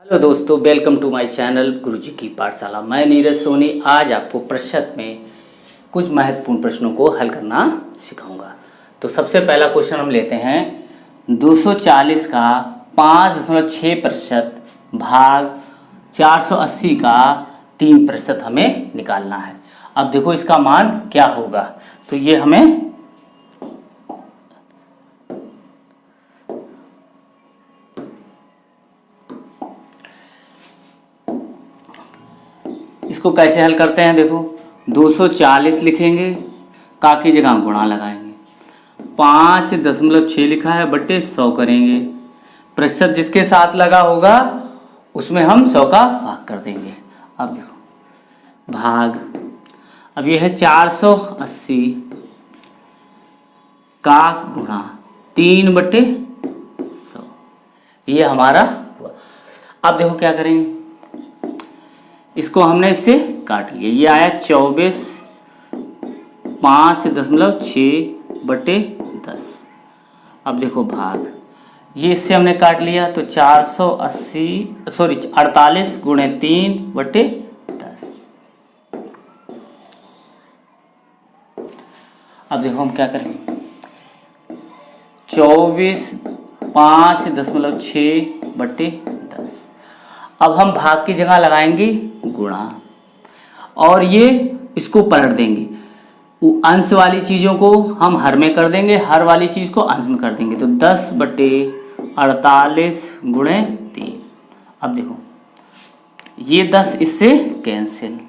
Hello दोस्तों, welcome to my channel गुरुजी की पाठशाला। मैं नीरज सोनी आज आपको प्रतिशत में कुछ महत्वपूर्ण प्रश्नों को हल करना सिखाऊंगा। तो सबसे पहला क्वेश्चन हम लेते हैं 240 का 5.6% भाग 480 का 3% हमें निकालना है। अब देखो इसका मान क्या होगा। तो ये हमें इसको कैसे हल करते हैं। देखो 240 लिखेंगे, का की जगह गुणा लगाएंगे, 5.6 लिखा है बट्टे 100 करेंगे। प्रतिशत जिसके साथ लगा होगा उसमें हम 100 का भाग कर देंगे। अब देखो भाग, अब यह है 480 का गुणा 3/100, ये हमारा हुआ। अब देखो क्या करेंगे, इसको हमने इससे काट लिया, ये आया 24 5.6/10। अब देखो भाग, ये इससे हमने काट लिया तो 48 गुणे 3/10। अब देखो हम क्या करेंगे, 24 5.6/10। अब हम भाग की जगह लगाएंगे गुणा और ये इसको पलट देंगे। अंश वाली चीज़ों को हम हर में कर देंगे, हर वाली चीज़ को अंश में कर देंगे। तो 10/48 गुणे 3। अब देखो ये 10 इससे कैंसिल,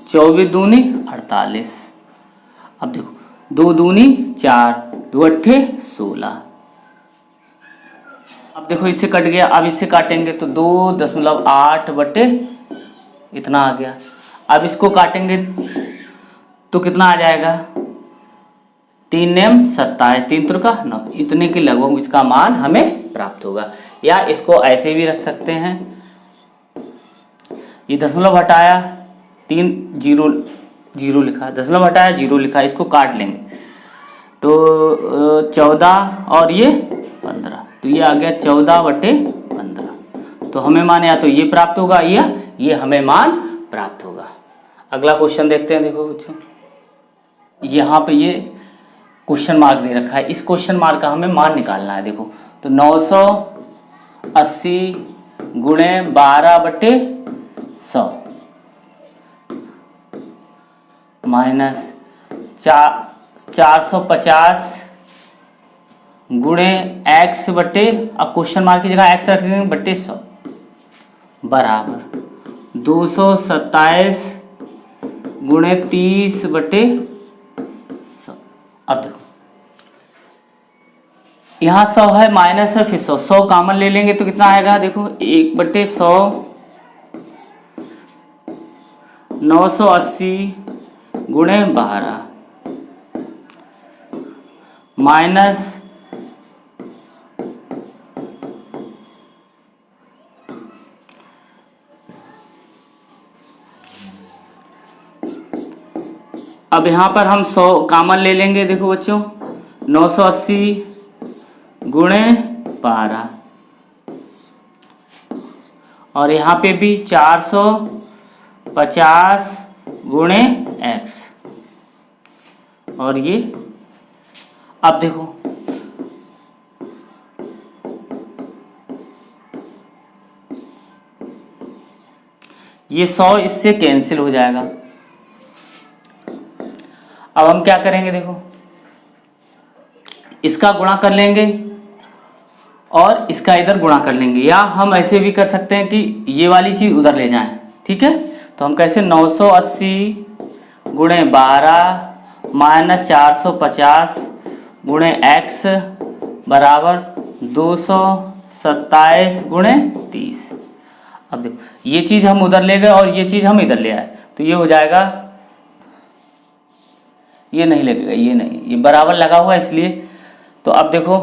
24 दूनी 48। अब देखो 2 दूनी 4, 2 अट्ठे 16। अब देखो इससे कट गया, अब इससे काटेंगे तो 2.8 इतना आ गया। अब इसको काटेंगे तो कितना आ जाएगा, 3 नेम 27, 3 त्रिका 9, इतने के लगभग इसका मान हमें प्राप्त होगा। या इसको ऐसे भी रख सकते हैं, ये दशमलव हटाया 3 जीरो जीरो लिखा, दशमलव हटाया 0 लिखा, इसको काट लेंगे तो 14 और ये 15, तो ये आ गया 14/15। तो हमें मान या तो ये प्राप्त होगा या ये हमें मान प्राप्त होगा। अगला क्वेश्चन देखते हैं। देखो बच्चों, यहाँ पे ये क्वेश्चन मार्क दे रखा है, इस क्वेश्चन मार्क का हमें मान निकालना है। देखो तो 980 गुणे 12/100 माइनस 450 गुणे x बट्टे, अब क्वेश्चन मार्क की जगह x रखेंगे बट्टे 100 बराबर 227 गुणे 30/100। अब देखो यहाँ 100 है, माइनस है, फिर 100 कॉमन ले लेंगे तो कितना आएगा। देखो 1/100, 980 गुणे 12 माइनस 'अब यहाँ पर हम 100 कॉमन ले लेंगे। देखो बच्चों 980 गुणे 12 और यहाँ पे भी 450 गुणे x और ये। अब देखो ये 100 इससे कैंसिल हो जाएगा। अब हम क्या करेंगे, देखो इसका गुणा कर लेंगे और इसका इधर गुणा कर लेंगे, या हम ऐसे भी कर सकते हैं कि ये वाली चीज उधर ले जाएं। ठीक है, तो हम कैसे 980 गुणे 12 माइनस 450 गुणे x बराबर 227 गुणे 30। अब देखो ये चीज हम उधर ले गए और ये चीज हम इधर ले आए, तो ये हो जाएगा, ये नहीं लगेगा, ये नहीं, ये बराबर लगा हुआ है इसलिए। तो अब देखो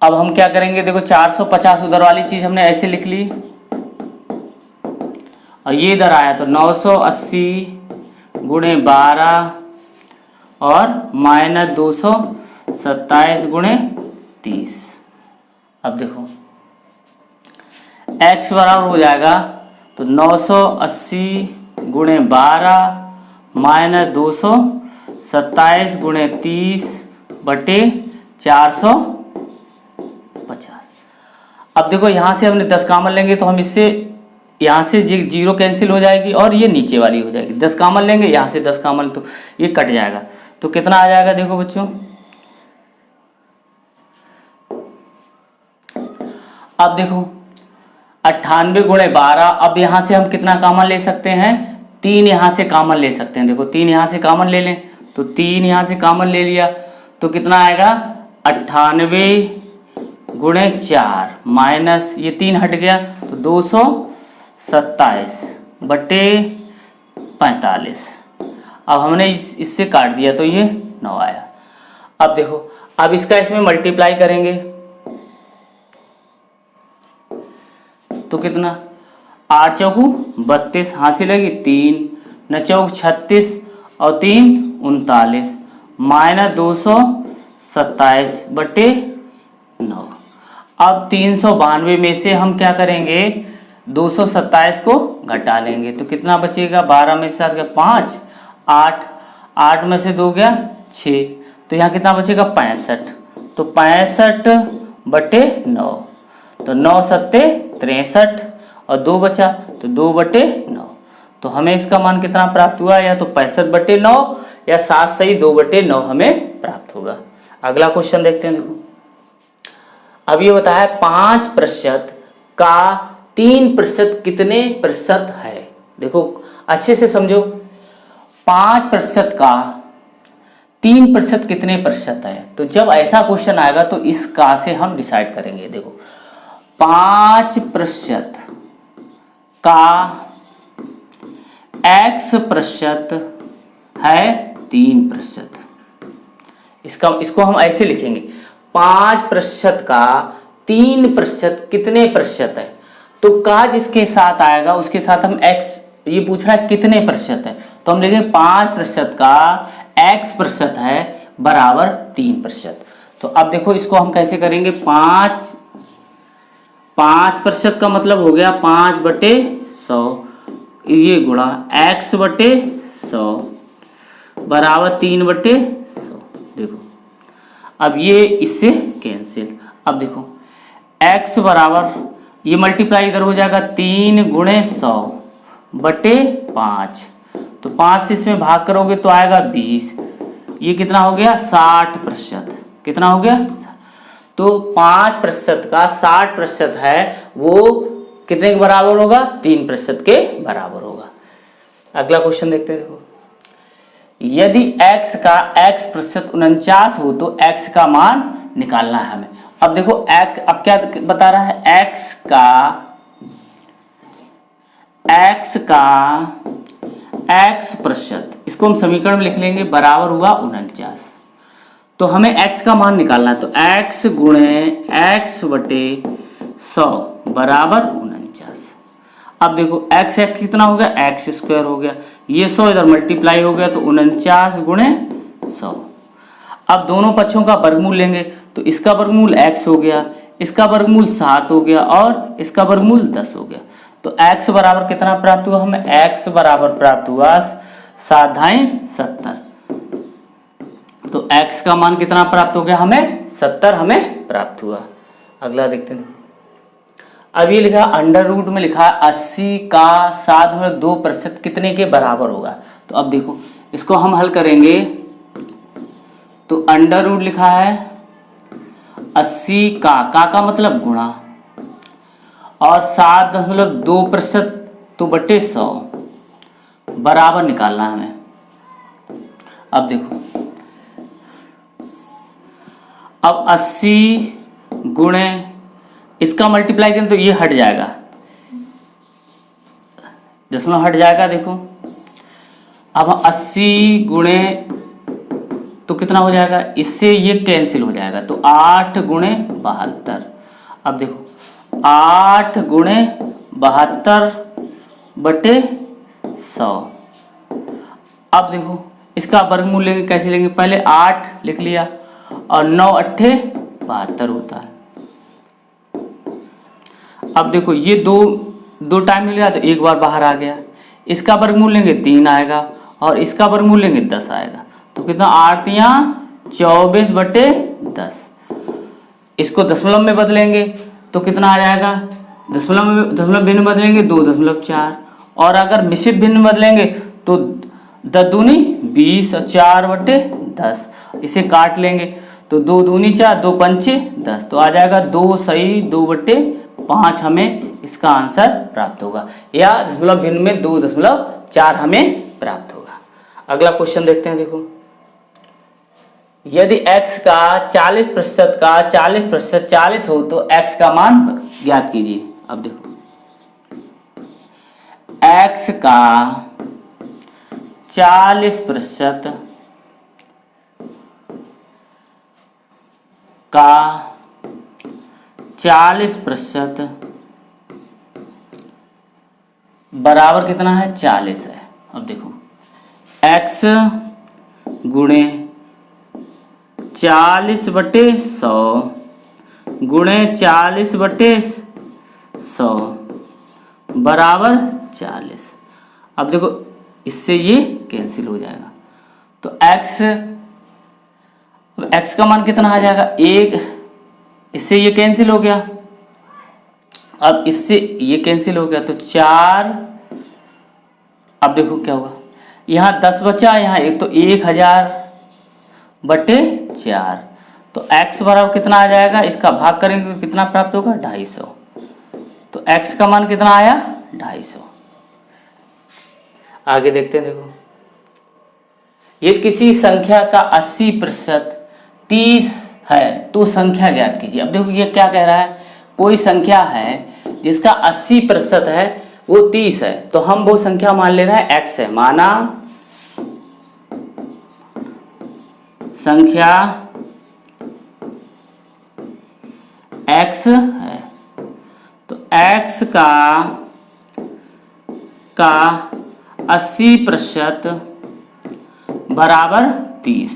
अब हम क्या करेंगे, देखो 450 उधर वाली चीज हमने ऐसे लिख ली और ये इधर आया तो 980 गुणे 12 और -227 गुणे 30। अब देखो x बराबर हो जाएगा तो 980 गुणे 12 -227 गुणे 30 बटे 450। अब देखो यहाँ से हमने 10 कॉमन लेंगे तो हम इससे यहाँ से जीरो कैंसिल हो जाएगी और ये नीचे वाली हो जाएगी। 10 कॉमन लेंगे, यहाँ से 10 कॉमन तो ये कट जाएगा। तो कितना आ जाएगा देखो बच्चों, अब देखो 98 गुणे 12। अब यहाँ से हम कितना कॉमन ले सकते हैं, 3 यहाँ से कॉमन ले सकते हैं। देखो 3 यहाँ से कॉमन ले लें तो 3 यहाँ से कॉमन ले लिया तो कितना आएगा 98 गुणे 4 माइनस ये 3 हट गया तो 227 बटे 45। अब हमने इससे काट दिया तो ये 9 आया। अब देखो अब इसका इसमें मल्टीप्लाई करेंगे तो कितना 8 चौकू 32 हासिल लगी 3 न चौक 36 और 3 39 -227 बटे 9। अब 392 में से हम क्या करेंगे 227 को घटा लेंगे तो कितना बचेगा 12 में से 7 गया 5 8 8 में से 2 गया 6 तो यहाँ कितना बचेगा 65। तो 65 बटे 9 तो 9 सत्ते 63 और 2 बचा तो 2 बटे 9। तो हमें इसका मान कितना प्राप्त हुआ, या तो 65 बटे 9 या 7 सही 2 बटे 9 हमें प्राप्त होगा। अगला क्वेश्चन देखते हैं। देखो अब ये होता है 5% का 3% कितने प्रतिशत है। देखो अच्छे से समझो, 5% का 3% कितने प्रतिशत है। तो जब ऐसा क्वेश्चन आएगा तो इस का से हम डिसाइड करेंगे। देखो 5% का x% है 3%। इसको हम ऐसे लिखेंगे 5% का 3% कितने प्रतिशत है। तो का जिसके साथ आएगा उसके साथ हम x, ये पूछ रहा है कितने प्रतिशत है तो हम लिखेंगे 5% का x% है बराबर 3%। तो अब देखो इसको हम कैसे करेंगे, 5% का मतलब हो गया 5 बटे 100 ये गुणा x बटे 100 बराबर 3 बटे 100। देखो अब ये इससे कैंसिल। अब देखो x बराबर ये मल्टीप्लाई इधर हो जाएगा 3 गुणे 100 बटे 5। तो 5 से इसमें भाग करोगे तो आएगा 20। ये कितना हो गया 60%। कितना हो गया, तो 5% का 60% है वो कितने के बराबर होगा 3% के बराबर होगा। अगला क्वेश्चन देखते हैं। देखो यदि x का x% 49 हो तो x का मान निकालना है हमें। अब देखो x अब क्या बता रहा है, x का x%, इसको हम समीकरण में लिख लेंगे बराबर हुआ 49। तो हमें x का मान निकालना है तो x गुणे x बटे 100 बराबर 49। अब देखो x कितना हो गया x² हो गया, ये 100 इधर मल्टीप्लाई हो गया तो 49 गुणे 100। अब दोनों पक्षों का वर्गमूल लेंगे तो इसका वर्गमूल x हो गया, इसका वर्गमूल 7 हो गया और इसका वर्गमूल 10 हो गया। तो x बराबर कितना प्राप्त हुआ हमें, x बराबर प्राप्त हुआ 7/70। तो x का मान कितना प्राप्त हो गया हमें 70 हमें प्राप्त हुआ। अगला देखते हैं। अब ये लिखा अंडर रूट में लिखा 80 का 7/2% कितने के बराबर होगा। तो अब देखो इसको हम हल करेंगे तो अंडर रूट लिखा है 80 का मतलब गुणा और 7.2% तो बटे 100 बराबर निकालना है हमें। अब देखो अब 80 गुणे इसका मल्टीप्लाई करें तो ये हट जाएगा, दशमलव हट जाएगा। देखो अब 80 गुणे तो कितना हो जाएगा, इससे ये कैंसिल हो जाएगा तो 8 गुणे 72। अब देखो 8 गुणे 72 बटे 100। अब देखो इसका वर्गमूल लेंगे, कैसे लेंगे? पहले 8 लिख लिया और 9 अट्ठे 72 होता है। अब देखो ये दो टाइम मिल गया तो एक बार बाहर आ गया। इसका वर्गमूल लेंगे 3 आएगा और इसका वर्गमूल लेंगे 10 आएगा। तो कितना? 8 या 24/10। इसको दशमलव में बदलेंगे तो कितना आ जाएगा? दशमलव भिन्न बदलेंगे 2.4 और अगर मिश्रित भिन्न बदलेंगे तो 10 दूनी 20 और 4/10। इसे काट लेंगे तो 2 दूनी 4, 2 पंचे 10, तो आ जाएगा 2 सही 2/5 हमें इसका आंसर प्राप्त होगा, या दशमलव भिन्न में 2.4 हमें प्राप्त होगा। अगला क्वेश्चन देखते हैं। देखो, यदि x का 40% का 40% 40 हो तो x का मान ज्ञात कीजिए। अब देखो, x का 40% का 40% बराबर कितना है? 40 है। अब देखो, x गुणे 40/100 गुणे 40/100 बराबर 40। अब देखो, इससे ये कैंसिल हो जाएगा तो x का मान कितना आ जाएगा? 1। इससे ये कैंसिल हो गया। अब इससे ये कैंसिल हो गया तो 4। अब देखो क्या होगा, यहाँ 10 बचा, यहाँ 1 तो 1000/4। तो x बराबर कितना आ जाएगा? इसका भाग करेंगे तो कितना प्राप्त होगा? 250। तो x का मान कितना आया? 250। आगे देखते हैं। देखो, यदि किसी संख्या का 80% 30 है तो संख्या ज्ञात कीजिए। अब देखो, ये क्या कह रहा है? कोई संख्या है जिसका 80% है, वो 30 है, तो हम वो संख्या मान ले रहे हैं x है। माना संख्या x है तो x का 80% बराबर 30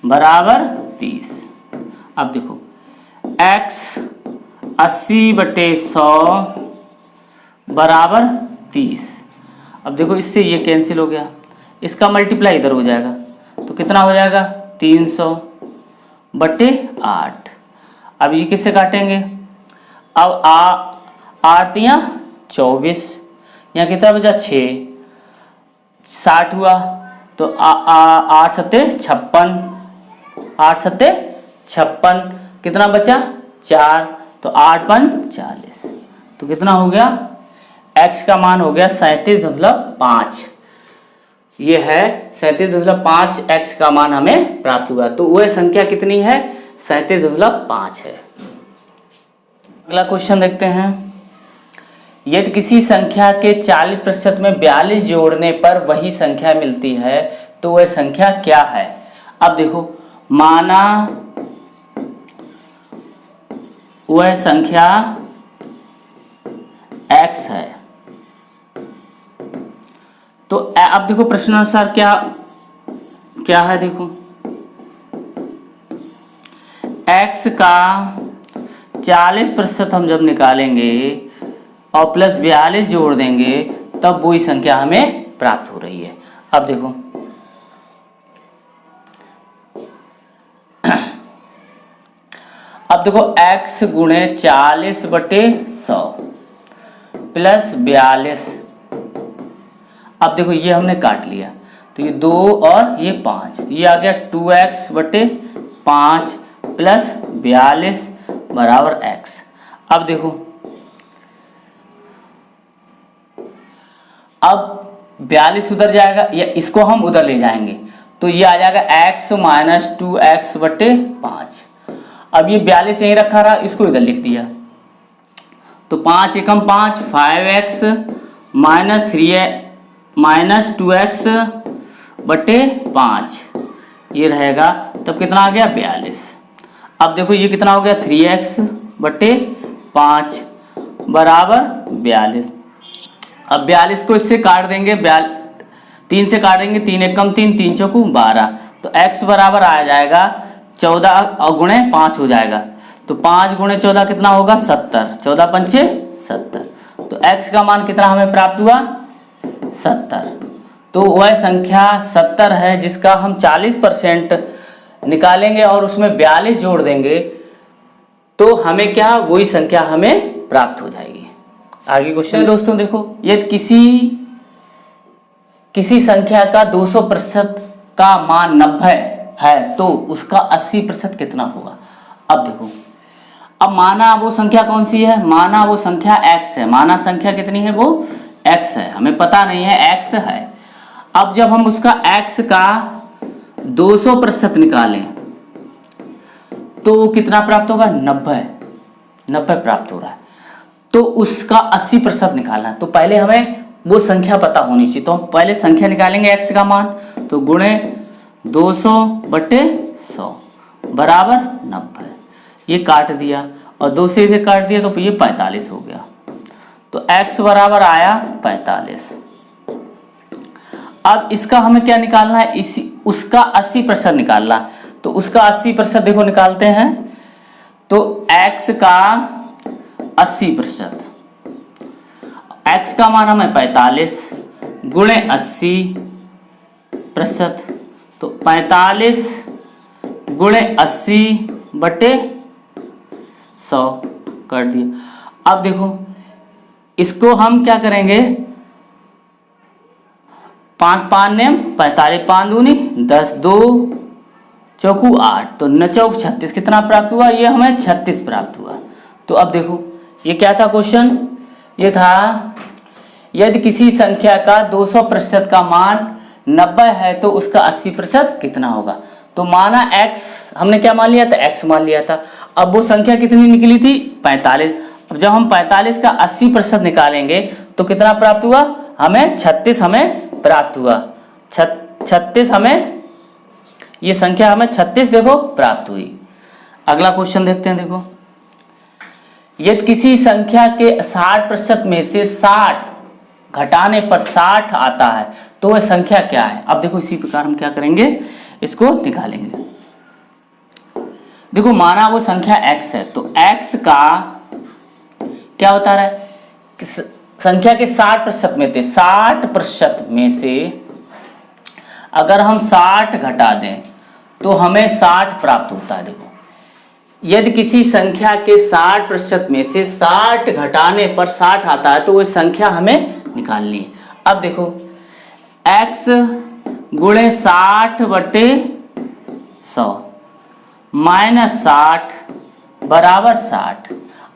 बराबर 30। अब देखो, x 80/100 बराबर 30। अब देखो, इससे ये कैंसिल हो गया, इसका मल्टीप्लाई इधर हो जाएगा तो कितना हो जाएगा? 300/8। अब ये किससे काटेंगे? अब 8 या 24, यहाँ कितना बचा? 6, 60 हुआ तो 8 सत्ते 56, 8 सत्ते 56, कितना बचा? 4, तो 8 पंच 40। तो कितना हो गया? x का मान हो गया 37.5। ये है 37.5 x का मान हमें प्राप्त हुआ। तो वह संख्या कितनी है? 37.5 है। अगला क्वेश्चन देखते हैं। यदि किसी संख्या के 40% में 42 जोड़ने पर वही संख्या मिलती है तो वह संख्या क्या है? अब देखो, माना वह संख्या x है तो अब देखो प्रश्नानुसार क्या है? देखो, x का 40% हम जब निकालेंगे और प्लस 42 जोड़ देंगे तब वही संख्या हमें प्राप्त हो रही है। अब देखो, x गुणे 40/100 प्लस 42। अब देखो, ये हमने काट लिया तो ये 2 और ये 5, तो ये आ गया 2x/5 प्लस 42 बराबर x। अब देखो, अब 42 उधर जाएगा या इसको हम उधर ले जाएंगे तो ये आ जाएगा x माइनस 2x/5। अब ये 42 यहीं रखा रहा, इसको इधर लिख दिया तो 5 एकम 5, 5x माइनस 3 माइनस 2x/5 ये रहेगा, तब कितना आ गया? 42। अब देखो, ये कितना हो गया? 3x/5 बराबर 42। अब 42 को इससे काट देंगे 3 से काटेंगे, 3 एकम 3, 3 चौकू 12। तो x बराबर आ जाएगा 14 और गुणे 5 हो जाएगा। तो 5 गुणे 14 कितना होगा 70, 14 पंचे 70। तो x का मान कितना हमें प्राप्त हुआ 70। तो वह संख्या 70 है जिसका हम 40% निकालेंगे और उसमें 42 जोड़ देंगे तो हमें क्या वही संख्या हमें प्राप्त हो जाएगी। आगे क्वेश्चन दोस्तों देखो, यदि किसी संख्या का 200% का मान 90 है तो उसका 80% कितना होगा। अब देखो, अब माना वो संख्या कौन सी है, माना वो संख्या x है, माना संख्या कितनी है वो x है, हमें पता नहीं है x है। अब जब हम उसका x का 200% निकालें तो कितना प्राप्त होगा 90 प्राप्त हो रहा है। तो उसका 80% निकालना है। तो पहले हमें वो संख्या पता होनी चाहिए। तो हम पहले संख्या निकालेंगे x का मान, तो गुणे 200/100 बराबर 90। ये काट दिया और 2 से इसे काट दिया तो ये 45 हो गया। तो x बराबर आया 45। अब इसका हमें क्या निकालना है, उसका 80% निकालना। तो उसका 80% देखो निकालते हैं। तो x का 80%, x का मान हमें 45 गुणे 80%। तो 45 गुणे 80/100 कर दिया। अब देखो इसको हम क्या करेंगे, 5 5 ने 45, 5 दूनी 10, 2 चौकू 8, तो 9 चौक 36 कितना प्राप्त हुआ, ये हमें 36 प्राप्त हुआ। तो अब देखो ये क्या था क्वेश्चन, ये था यदि किसी संख्या का 200% का मान 90 है तो उसका 80% कितना होगा। तो माना x हमने क्या मान लिया था, x मान लिया था। अब वो संख्या कितनी निकली थी 45। अब जब हम 45 का 80% निकालेंगे तो कितना प्राप्त हुआ, हमें 36 हमें प्राप्त हुआ। 36 हमें, ये संख्या हमें 36 देखो प्राप्त हुई। अगला क्वेश्चन देखते हैं। देखो, यदि किसी संख्या के 60% में से 60 घटाने पर 60 आता है तो वह संख्या क्या है। अब देखो इसी प्रकार हम क्या करेंगे, इसको निकालेंगे। देखो माना वो संख्या x है, तो x का क्या बता रहा है, संख्या के 60% में थे, 60% में से अगर हम 60 घटा दें तो हमें 60 प्राप्त होता है। देखो यदि किसी संख्या के 60% में से 60 घटाने पर 60 आता है तो वह संख्या हमें निकालनी है। अब देखो x गुणे 60/100 माइनस 60 बराबर 60।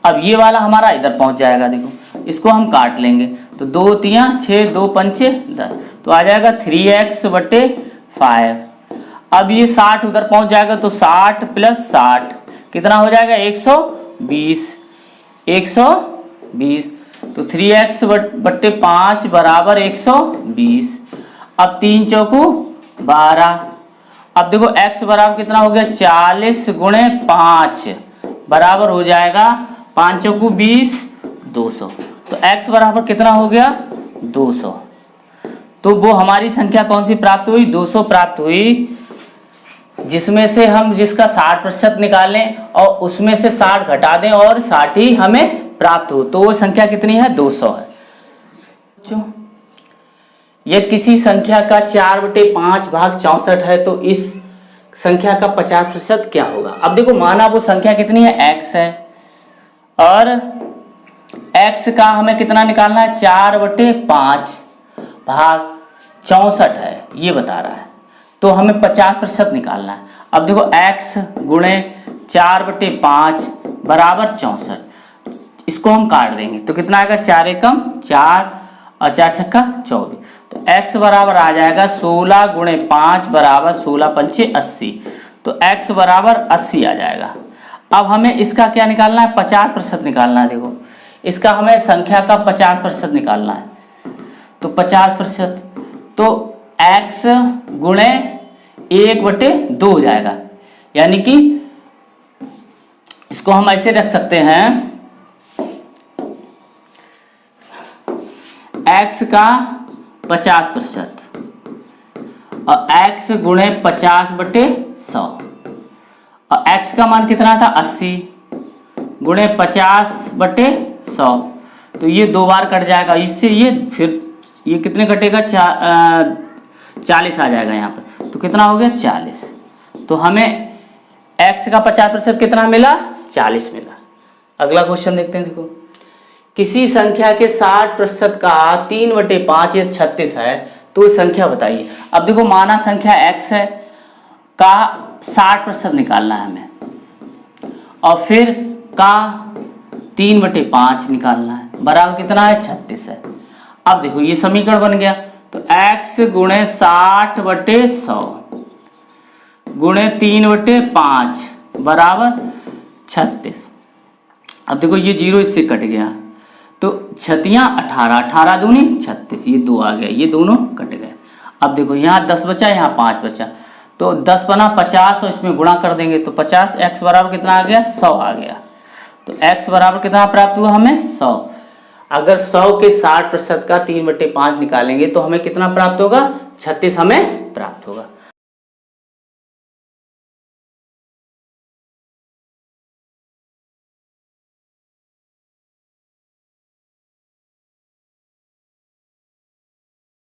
अब ये वाला हमारा इधर पहुंच जाएगा। देखो इसको हम काट लेंगे, तो 2 3 6, 2 पंचे 10, तो आ जाएगा 3x/5। अब ये 60 उधर पहुंच जाएगा तो 60 + 60 कितना हो जाएगा 120। तो 3x/5 बराबर 120। अब 3 चौकू 12। अब देखो x बराबर कितना हो गया 40 गुणे 5 बराबर हो जाएगा 5 चौकू 20, 200। तो x बराबर कितना हो गया 200। तो वो हमारी संख्या कौन सी प्राप्त हुई, 200 प्राप्त हुई, जिसमें से हम जिसका 60% निकालें और उसमें से 60 घटा दें और 60 ही हमें प्राप्त हो, तो वो संख्या कितनी है 200 है। यदि किसी संख्या का 4/5 भाग 64 है तो इस संख्या का 50% क्या होगा। अब देखो माना वो संख्या कितनी है x है और x का हमें कितना निकालना है 4/5 भाग 64 है, ये बता रहा है, तो हमें 50% निकालना है। अब देखो x गुणे 4/5 बराबर 64, इसको हम काट देंगे तो कितना आएगा 4 एकम 4 और 4 छक्का 24। तो x बराबर आ जाएगा 16 गुणे 5 बराबर 16 पंचे 80। तो x बराबर 80 आ जाएगा। अब हमें इसका क्या निकालना है 50% निकालना है। देखो इसका हमें संख्या का 50% निकालना है, तो 50%, तो x गुणे 1/2 हो जाएगा। यानी कि इसको हम ऐसे रख सकते हैं, x का 50% और x गुणे 50/100 और x का मान कितना था 80 गुणे 50/100 तो ये 2 बार कट जाएगा इससे, ये फिर ये कितने कटेगा 40 आ जाएगा यहाँ पर, तो कितना हो गया 40। तो हमें x का 50% कितना मिला 40 मिला। अगला क्वेश्चन देखते हैं। देखो किसी संख्या के 60% का 3/5 या 36 है तो संख्या बताइए। अब देखो माना संख्या x है का 60% निकालना है हमें और फिर का 3/5 निकालना है, बराबर कितना है 36 है। अब देखो ये समीकरण बन गया, तो x गुणे 60/100 गुणे 3/5 बराबर 36। अब देखो ये 0 इससे कट गया तो 18 18 दूनी 36, ये 2 आ गया, ये दोनों कट गए। अब देखो यहाँ 10 बचा, यहाँ 5 बचा, तो 10 बना 50 और इसमें गुणा कर देंगे तो 50, x बराबर कितना आ गया 100 आ गया। तो x बराबर कितना प्राप्त हुआ हमें 100। अगर 100 के 60% का 3/5 निकालेंगे तो हमें कितना प्राप्त होगा 36 हमें प्राप्त होगा।